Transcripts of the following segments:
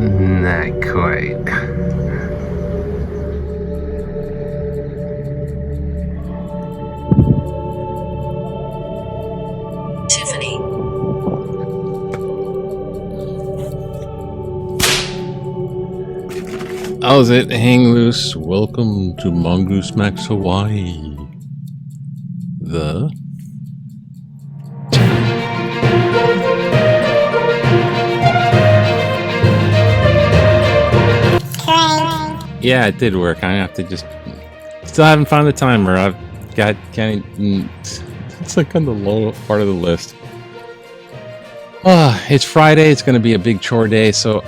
Not quite. Tiffany. How's it? Hang loose. Welcome to Mongoose Max Hawaii. Yeah, it did work. I have to just... Still haven't found the timer. I've got kind of... It's like on the low part of the list. It's Friday. It's going to be a big chore day, so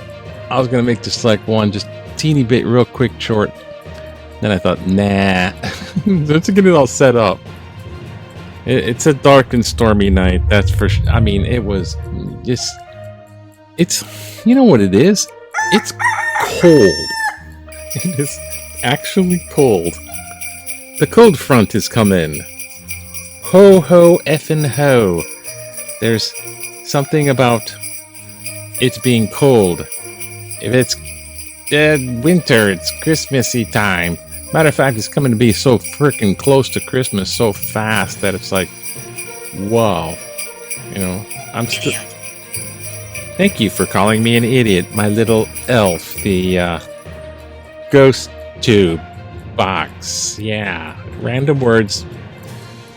I was going to make just like one just teeny bit real quick short. Then I thought, nah. Let's get it all set up. It's a dark and stormy night, that's for sure. I mean, it was just... It's... You know what it is? It's cold. It is actually cold. The cold front has come in. Ho ho effing ho. There's something about it being cold. If it's winter, it's Christmassy time. Matter of fact, it's coming to be so freaking close to Christmas so fast that it's like, whoa. You know, I'm still... Thank you for calling me an idiot, my little elf. The, ghost tube box. Yeah. Random words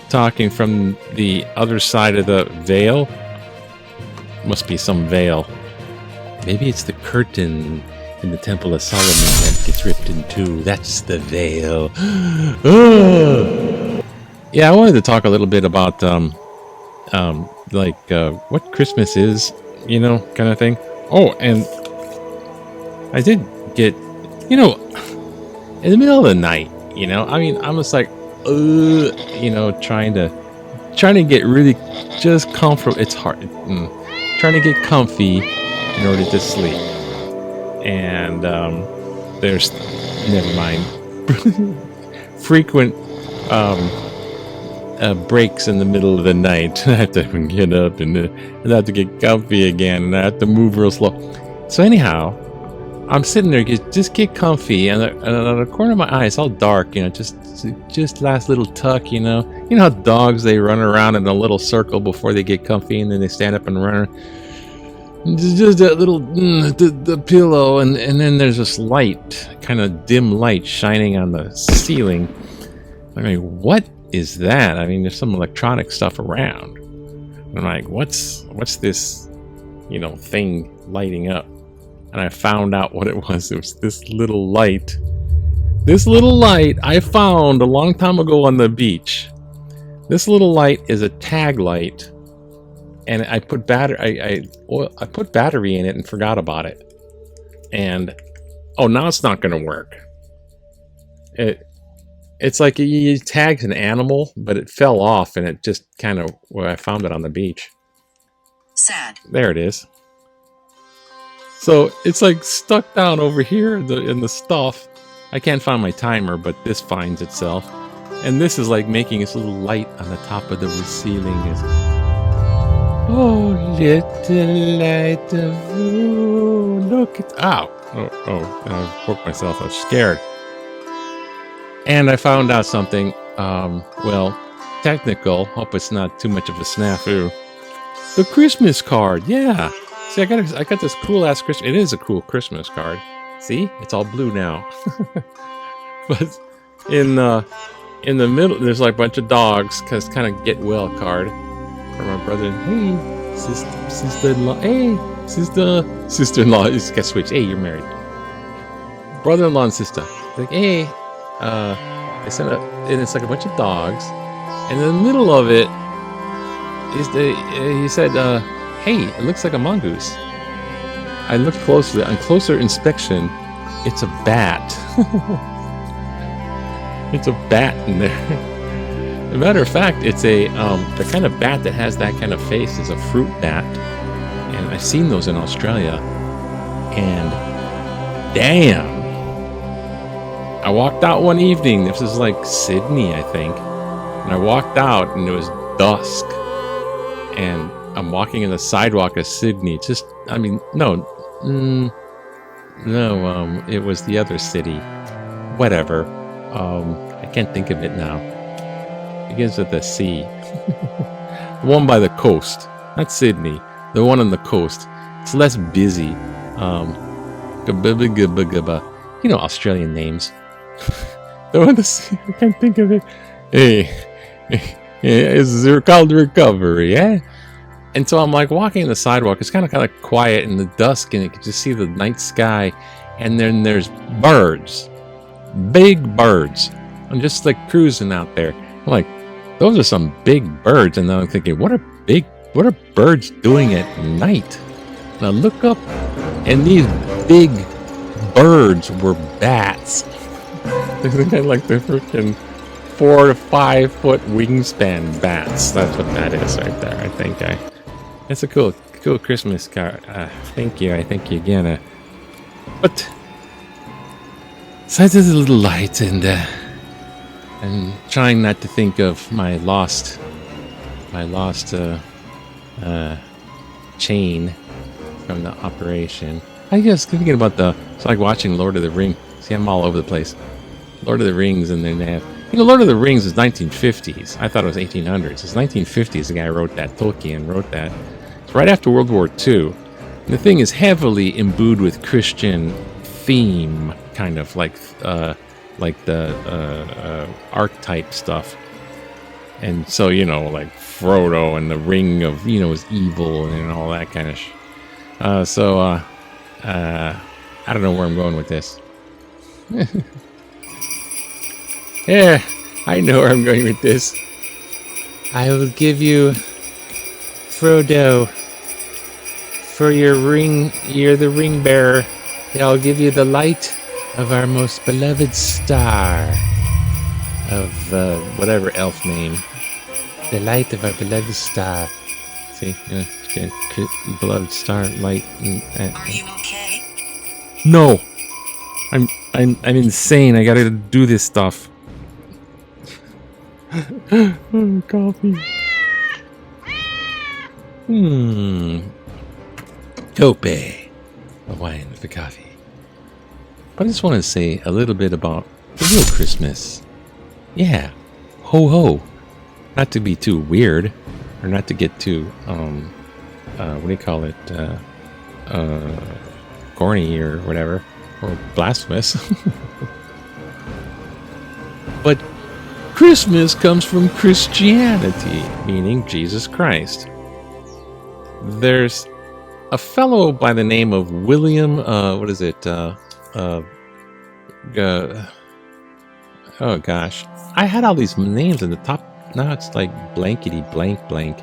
talking from the other side of the veil. Must be some veil. Maybe it's the curtain in the Temple of Solomon that gets ripped in two. That's the veil. Yeah, I wanted to talk a little bit about what Christmas is, you know, kind of thing. Oh, and I did get, you know, in the middle of the night, you know, I mean, I'm just like, you know, trying to get really just comfortable. It's hard. Trying to get comfy in order to sleep. And there's, never mind, frequent breaks in the middle of the night. I have to get up and I have to get comfy again, and I have to move real slow. So anyhow, I'm sitting there, just get comfy, and on the corner of my eye, it's all dark, you know, just last little tuck, you know how dogs, they run around in a little circle before they get comfy, and then they stand up and run. Just that little the pillow, and then there's this light, kind of dim light shining on the ceiling. I mean, what is that? I mean, there's some electronic stuff around. I'm like, what's this, you know, thing lighting up? And I found out what it was. It was this little light. This little light I found a long time ago on the beach. This little light is a tag light, and I put I put battery in it and forgot about it. And now it's not going to work. It's like you tagged an animal, but it fell off, and it just kind of, well, I found it on the beach. Sad. There it is. So it's like stuck down over here in the stuff. I can't find my timer, but this finds itself. And this is like making this little light on the top of the ceiling. Oh, little light of moon, look at... Ow! I poked myself. I was scared. And I found out something, well, technical. Hope it's not too much of a snafu. The Christmas card, yeah. See, I got this cool ass Christmas. It is a cool Christmas card. See, it's all blue now. But in the middle, there's like a bunch of dogs, cause kind of get well card for my brother. Hey, sister-in-law. Hey, sister-in-law. Get switched. Hey, you're married. Brother-in-law and sister. Like, hey, I sent and it's like a bunch of dogs, and in the middle of it is he said, hey, it looks like a mongoose. I looked closely. On closer inspection, it's a bat. It's a bat in there. a matter of fact, it's a the kind of bat that has that kind of face is a fruit bat, and I've seen those in Australia. And damn, I walked out one evening. This was like Sydney, I think, and I walked out and it was dusk, and I'm walking in the sidewalk of Sydney. Just, I mean, no, it was the other city. Whatever. I can't think of it now. It begins with a C. The one by the coast. Not Sydney. The one on the coast. It's less busy. You know, Australian names. The one I can't think of it. Hey, it's called Recovery, eh? And so I'm like walking in the sidewalk. It's kind of quiet in the dusk, and you can just see the night sky. And then there's birds, big birds. I'm just like cruising out there. I'm like, those are some big birds. And then I'm thinking, what are birds doing at night? And I look up, and these big birds were bats. They got like the freaking 4 to 5 foot wingspan bats. That's what that is right there. I think it's a cool Christmas card. Thank you. I thank you again. But besides this little light and trying not to think of my lost chain from the operation. I guess thinking about it's like watching Lord of the Rings. See, I'm all over the place. Lord of the Rings, and then they have, Lord of the Rings is 1950s. I thought it was 1800s. It's 1950s. The guy wrote that. Tolkien wrote that. It's right after World War II. And the thing is heavily imbued with Christian theme, kind of like the archetype stuff. And so, like Frodo and the ring of, is evil and all that kind of I don't know where I'm going with this. Yeah, I know where I'm going with this. I will give you, Frodo, for your ring. You're the ring bearer. I'll give you the light of our most beloved star of whatever elf name. The light of our beloved star. See, beloved star light. Are you okay? No, I'm insane. I gotta do this stuff. Coffee. Tope. The wine with the coffee. But I just want to say a little bit about the real Christmas. Yeah. Ho ho. Not to be too weird, or not to get too, what do you call it? Corny or whatever, or blasphemous. But Christmas comes from Christianity, meaning Jesus Christ. There's a fellow by the name of William, oh gosh. I had all these names in the top. Now it's like blankety blank blank.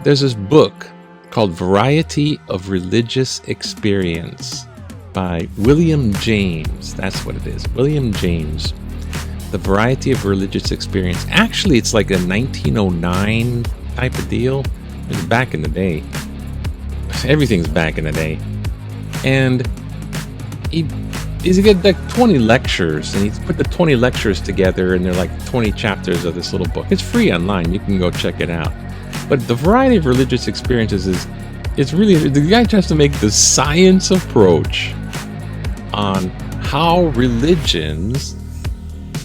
There's this book called Variety of Religious Experience by William James. That's what it is. William James. The Variety of Religious Experience. Actually, it's like a 1909 type of deal. It's back in the day. Everything's back in the day. And he's got like 20 lectures, and he's put the 20 lectures together, and they're like 20 chapters of this little book. It's free online. You can go check it out. But the Variety of Religious Experiences it's really, the guy tries to make the science approach on how religions,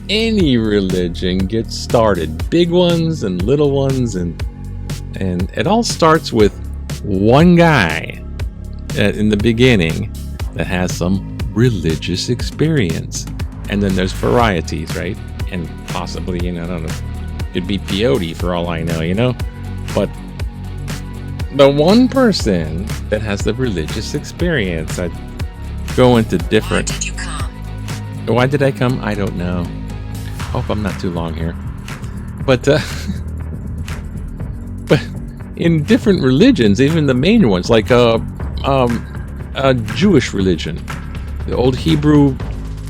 any religion, gets started. Big ones and little ones, and it all starts with one guy in the beginning that has some religious experience. And then there's varieties, right? And possibly, I don't know, it'd be peyote for all I know, But the one person that has the religious experience, I'd go into different... Why did you come? Why did I come? I don't know. Hope I'm not too long here. But in different religions, even the main ones, like a Jewish religion, the old Hebrew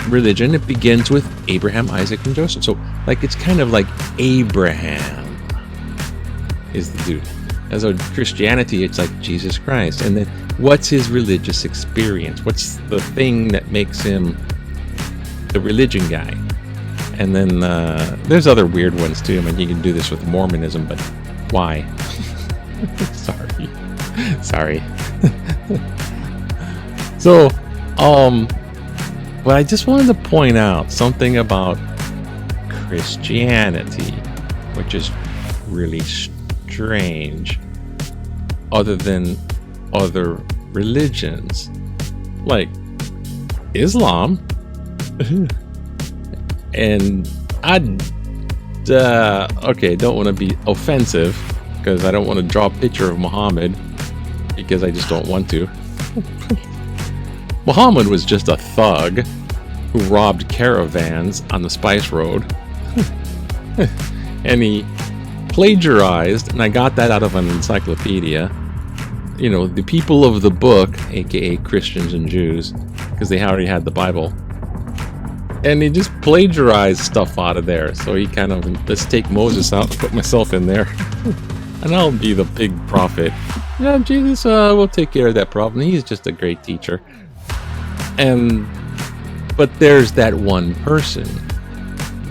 religion, it begins with Abraham, Isaac, and Joseph. So, like, it's kind of like Abraham is the dude. As a Christianity, it's like Jesus Christ. And then what's his religious experience? What's the thing that makes him the religion guy? And then there's other weird ones too. I mean, you can do this with Mormonism, but why? Sorry. So, but I just wanted to point out something about Christianity, which is really strange, other than other religions, like Islam. And okay, don't want to be offensive, because I don't want to draw a picture of Muhammad, because I just don't want to. Muhammad was just a thug who robbed caravans on the Spice Road. And he plagiarized, and I got that out of an encyclopedia, you know, the people of the book, aka Christians and Jews, because they already had the Bible. And he just plagiarized stuff out of there. So he kind of, let's take Moses out and put myself in there. And I'll be the big prophet. Yeah, Jesus will take care of that problem. He's just a great teacher. But there's that one person,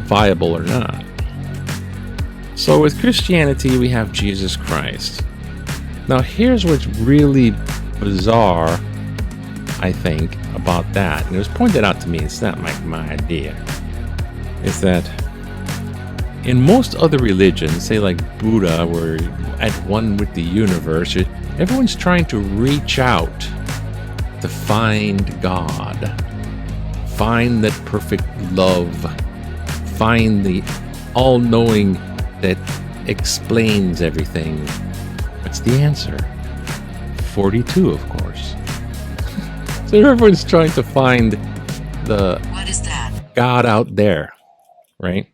viable or not. So with Christianity, we have Jesus Christ. Now here's what's really bizarre, I think, about that, and it was pointed out to me, it's not my idea, is that in most other religions, say like Buddha, we're at one with the universe, everyone's trying to reach out to find God, find that perfect love, find the all-knowing that explains everything. What's the answer? 42, of course. So everyone's trying to find the What is that? God out there, right?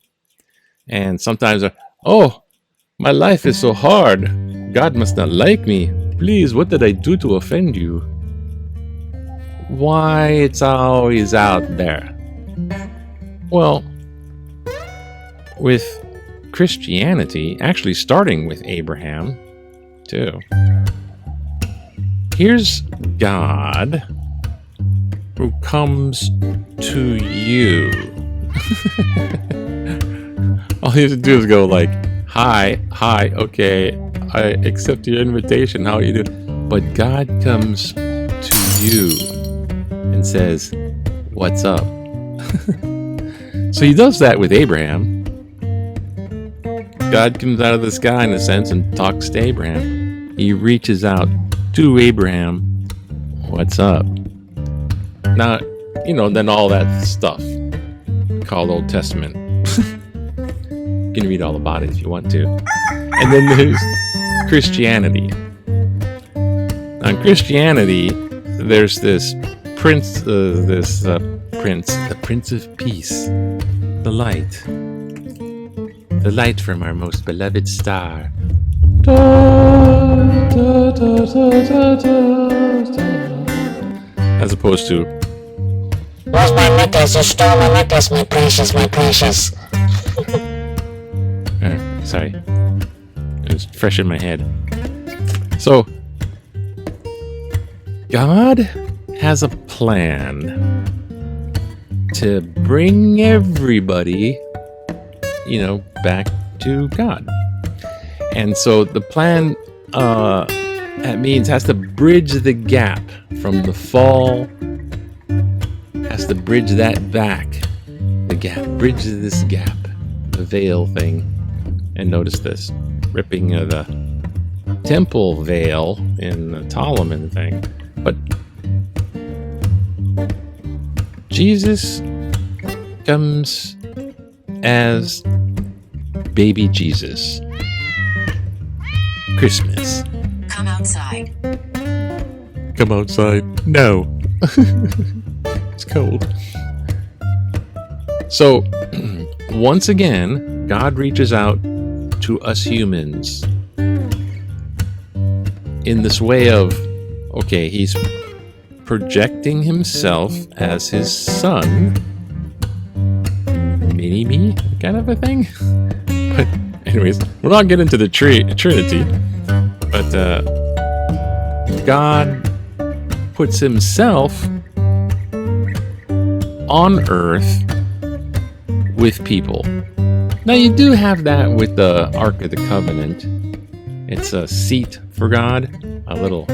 And sometimes, oh, my life is so hard. God must not like me. Please, what did I do to offend you? Why, it's always out there. Well, with Christianity, actually starting with Abraham, too. Here's God who comes to you. All you have to do is go like, hi, okay, I accept your invitation, how are you doing? But God comes to you and says, what's up? So he does that with Abraham. God comes out of the sky, in a sense, and talks to Abraham. He reaches out to Abraham, what's up? Now, you know, then all that stuff called Old Testament. You can read all about it if you want to. And then there's Christianity. Now, in Christianity, there's this prince, the Prince of Peace, the light from our most beloved star. As opposed to, where's my necklace? You stole my necklace, my precious, my precious. sorry, it was fresh in my head. So, God has a plan to bring everybody, you know, back to God. And so the plan, that means, has to bridge the gap from the fall, has to bridge that back, the gap, bridge this gap, the veil thing. And notice this, ripping the temple veil in the Ptolemy thing. But Jesus comes as baby Jesus. Christmas. Come outside. Come outside. No. It's cold. So, once again, God reaches out to us humans in this way of, okay, he's projecting himself as his son, mini-me kind of a thing. But anyways, we're not getting into the Trinity. But God puts himself on earth with people. Now you do have that with the Ark of the Covenant. It's a seat for God, a little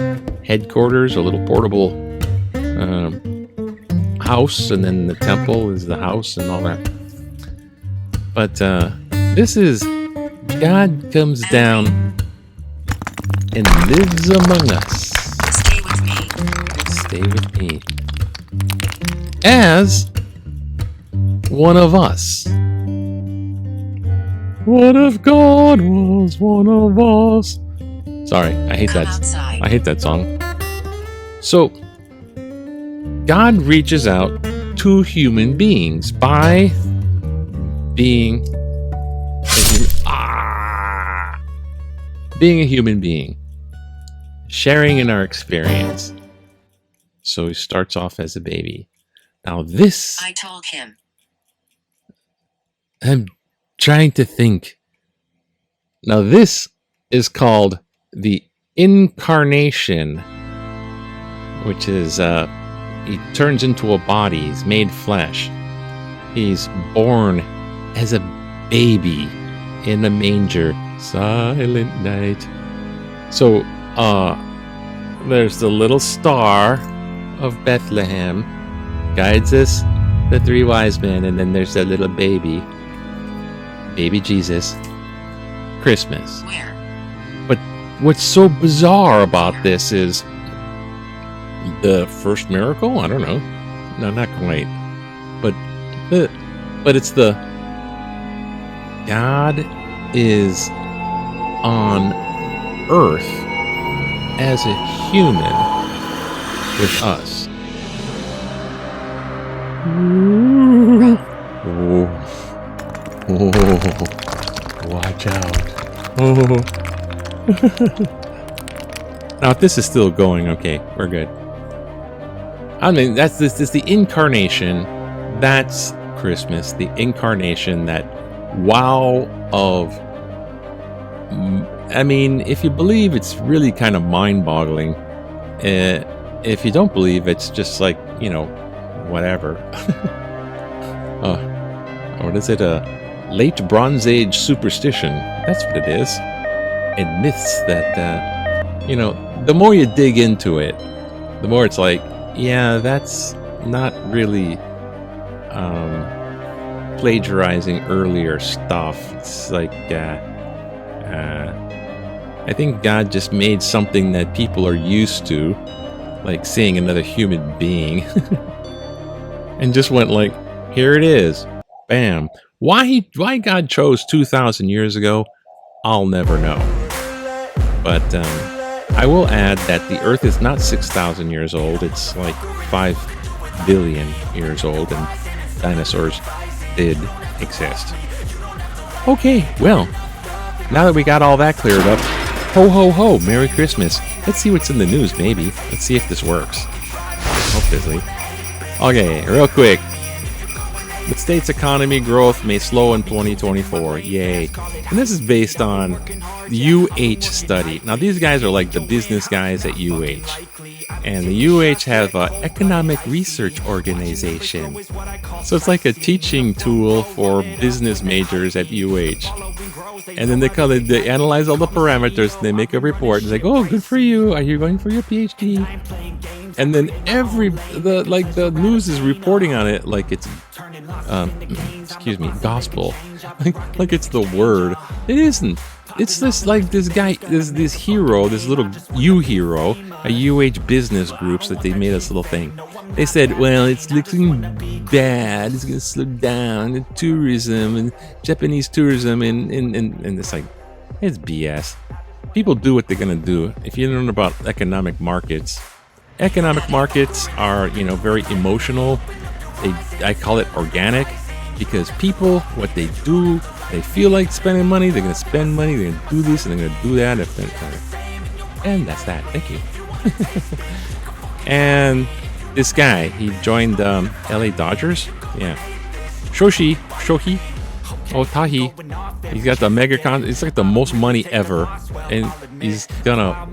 headquarters, a little portable house, and then the temple is the house and all that. But this is God comes down and lives among us. Stay with me. Stay with me. As one of us. What if God was one of us? Sorry, I hate Come that. outside. I hate that song. So, God reaches out to human beings by being being a human being, sharing in our experience. So he starts off as a baby. Now this, I told him. I'm trying to think. Now this is called the incarnation, which is he turns into a body. He's made flesh. He's born as a baby in a manger. Silent night. So there's the little star of Bethlehem guides us, the three wise men, and then there's that little baby Jesus. Christmas. Where? But what's so bizarre about this is the first miracle? I don't know. No, not quite. But it's the God is on earth as a human with us. Oh, watch out. Oh. Now, if this is still going, okay, we're good. I mean, that's the incarnation. That's Christmas, the incarnation, that wow of... I mean, if you believe, it's really kind of mind-boggling. If you don't believe, it's just like, you know, whatever. What is it? Late Bronze Age superstition. That's what it is. And myths that, you know, the more you dig into it, the more it's like, yeah, that's not really plagiarizing earlier stuff. It's like, I think God just made something that people are used to, like seeing another human being, and just went like, here it is. Bam. Why God chose 2,000 years ago, I'll never know. But I will add that the Earth is not 6,000 years old. It's like 5 billion years old, and dinosaurs did exist. Okay, well, now that we got all that cleared up, ho ho ho, Merry Christmas. Let's see what's in the news, maybe. Let's see if this works. Hopefully. Okay, real quick. The state's economy growth may slow in 2024. Yay. And this is based on the UH study. Now, these guys are like the business guys at UH. And the UH have an economic research organization. So it's like a teaching tool for business majors at UH. And then they analyze all the parameters, and they make a report. It's like, oh, good for you. Are you going for your PhD? And then the news is reporting on it like it's gospel, like it's the word. It isn't. It's this guy, this hero, this little hero, a UH business groups that they made this little thing. They said, well, it's looking bad. It's gonna slow down the tourism and Japanese tourism, and it's like, it's BS. People do what they're gonna do. If you don't know about economic markets are, very emotional. I call it organic, because people, what they do, they feel like spending money, they're going to spend money, they're going to do this, and they're going to do that. And that's that. Thank you. And this guy, he joined LA Dodgers. Yeah. Shoshi. Otahi. He's got the mega con. It's like the most money ever, and he's gonna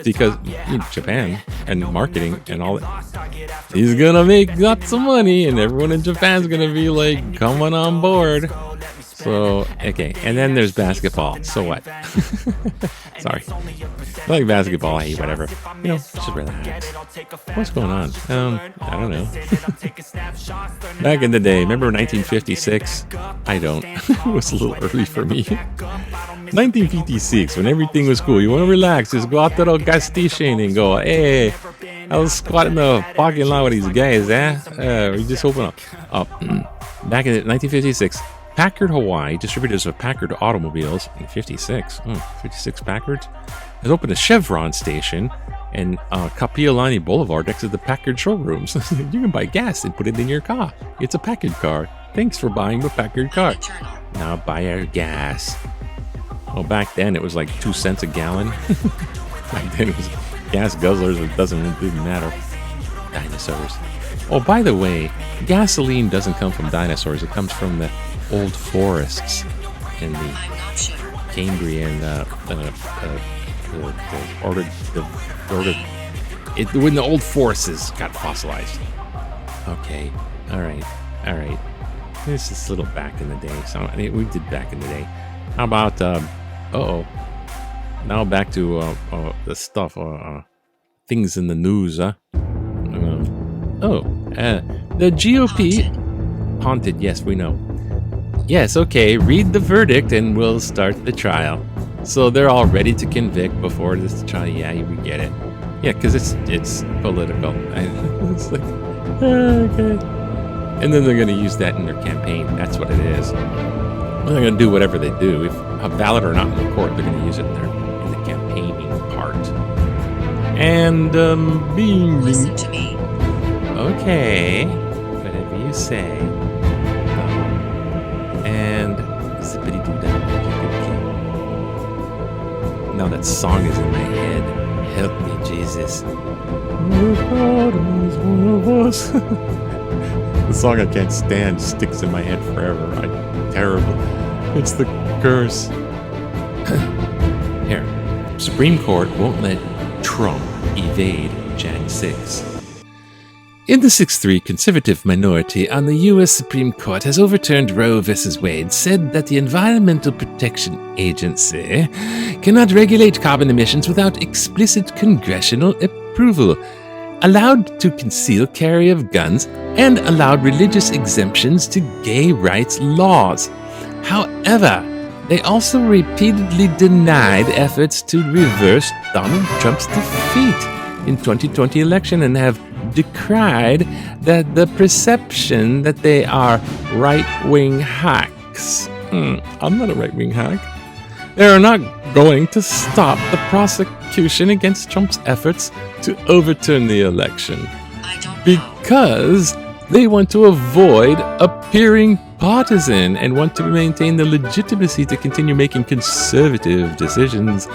because Japan and marketing and all that. He's gonna make lots of money, and everyone in Japan's gonna be like coming on board. So okay, and then there's basketball. So what? Sorry, I like basketball. I hate whatever. Just relax. What's going on? I don't know. Back in the day, remember 1956? I don't. It was a little early for me. 1956, when everything was cool. You want to relax? Just go out to the gas station and go, hey, I was squatting in the parking lot with these guys, we just open up. Back in 1956. Packard Hawaii, distributors of Packard automobiles in 56 Packards, has opened a Chevron station in Kapiolani Boulevard next to the Packard showrooms. You can buy gas and put it in your car. It's a Packard car. Thanks for buying the Packard car. Now buy our gas. Oh, back then it was like 2 cents a gallon. Back then it was gas guzzlers. It didn't matter. Dinosaurs. Oh, by the way, gasoline doesn't come from dinosaurs. It comes from the old forests in the Cambrian when the old forests got fossilized. Okay, all right. This is a little back in the day. So we did back in the day. How about now back to the stuff, things in the news. The GOP haunted. Yes, we know. Yes, okay, read the verdict and we'll start the trial. So they're all ready to convict before this trial. Yeah, we get it. Yeah, because it's political. It's like, okay. And then they're going to use that in their campaign. That's what it is. They're going to do whatever they do. If valid or not in the court, they're going to use it in the campaigning part. And, Listen to me. Okay, whatever you say. And zippity doo dah. Now that song is in my head. Help me, Jesus. The song I can't stand sticks in my head forever. Terrible. It's the curse. Here, Supreme Court won't let Trump evade Jan 6. In the 6-3 conservative minority on the U.S. Supreme Court has overturned Roe v. Wade, said that the Environmental Protection Agency cannot regulate carbon emissions without explicit congressional approval, allowed to conceal carry of guns, and allowed religious exemptions to gay rights laws. However, they also repeatedly denied efforts to reverse Donald Trump's defeat in 2020 election and have decried that the perception that they are right-wing hacks. I'm not a right-wing hack. They are not going to stop the prosecution against Trump's efforts to overturn the election because they want to avoid appearing partisan and want to maintain the legitimacy to continue making conservative decisions.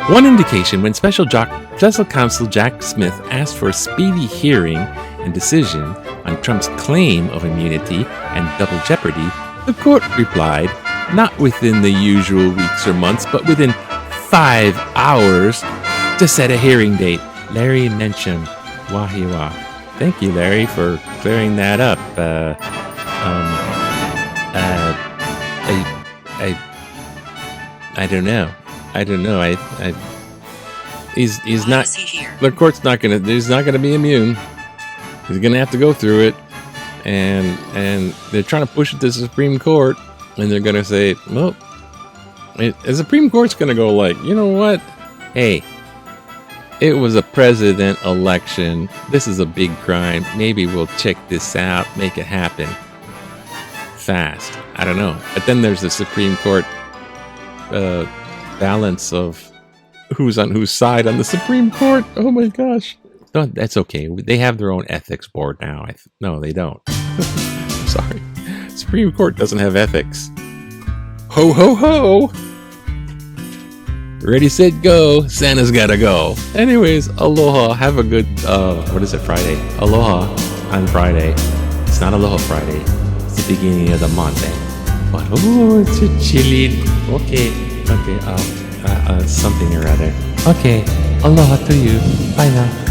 One indication when Special Counsel Jack Smith asked for a speedy hearing and decision on Trump's claim of immunity and double jeopardy, the court replied, not within the usual weeks or months, but within 5 hours to set a hearing date. Larry mentioned Wahiwa. Thank you, Larry, for clearing that up. I don't know. He's not. The court's not gonna. He's not gonna be immune. He's gonna have to go through it, and they're trying to push it to the Supreme Court, and they're gonna say, well, the Supreme Court's gonna go like, you know what? Hey, it was a president election. This is a big crime. Maybe we'll check this out, make it happen fast. I don't know. But then there's the Supreme Court balance of who's on whose side on the Supreme Court. Oh my gosh. No, that's okay. They have their own ethics board now. No, they don't. Sorry. Supreme Court doesn't have ethics. Ho, ho, ho. Ready, set, go. Santa's gotta go. Anyways, aloha. Have a good, what is it, Friday? Aloha on Friday. It's not Aloha Friday. It's the beginning of the month. But oh, it's a chilly. Okay, something or other. Okay, aloha to you. Bye now.